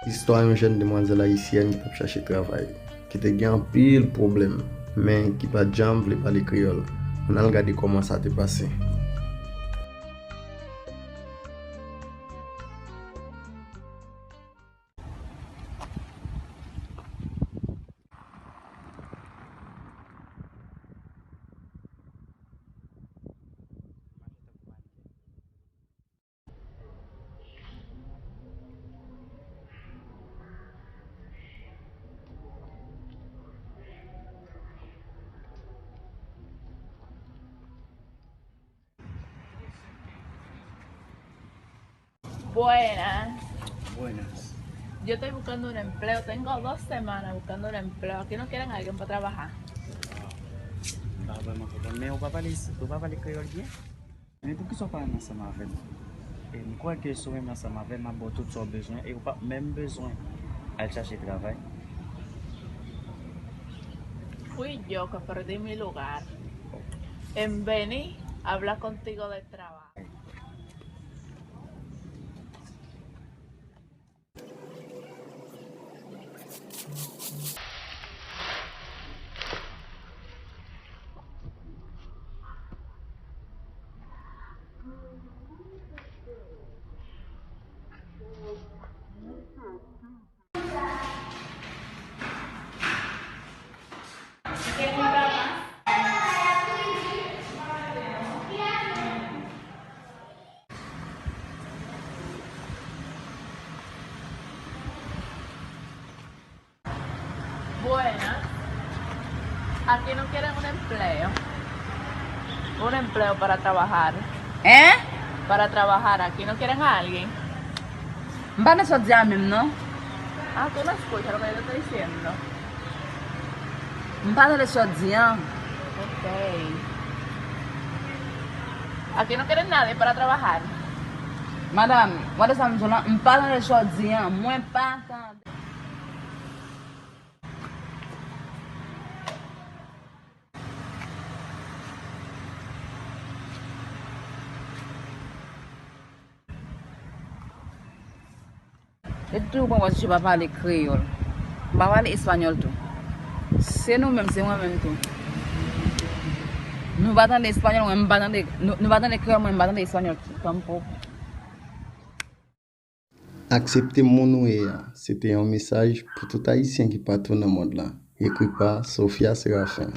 Histoire yon jen demoiselle haïtienne qui t'a cherché travail, qui te gen pile problème, mais qui pas jam vle parler créole. On a regardé comment ça t'est passé. Buenas, Buenas. yo estoy buscando un empleo, tengo 2 semanas buscando un empleo, aquí no quieren a alguien para trabajar. Ba vraiment content. Mais on va parler créole bien. Mais pour qui sont pas ensemble avec moi? Et je crois que sont même ensemble avec moi, bon, tout son besoin et ou pas même besoin à chercher travail. Fui yo que perdí mi lugar en venir a hablar contigo de trabajo. Buenas, aquí no quieren un empleo para trabajar. Hein? Para trabajar, aquí no quieren a alguien. Mpa ne sot diyan mèm, non? Ah, tú no escuchas lo que yo te estoy diciendo. Mpa ne sot diyan. Ok. Aquí no quieren nadie para trabajar. Madame, wade sa mzou lan, mpa ne sot diyan. Mwen pa tan. E tou bon waz je pa pale kreol. Pa pale espanyol tou. Se nou mèm, se mwen mèm tou. Nou batan de espanyol, mwen batan de... Nou batan de kreol, mwen batan de espanyol tou. Tampo. Accepter mon ouéa, c'était un message pour tout haïtien qui partout dans le monde là. Écrit par Sophia Séraphin.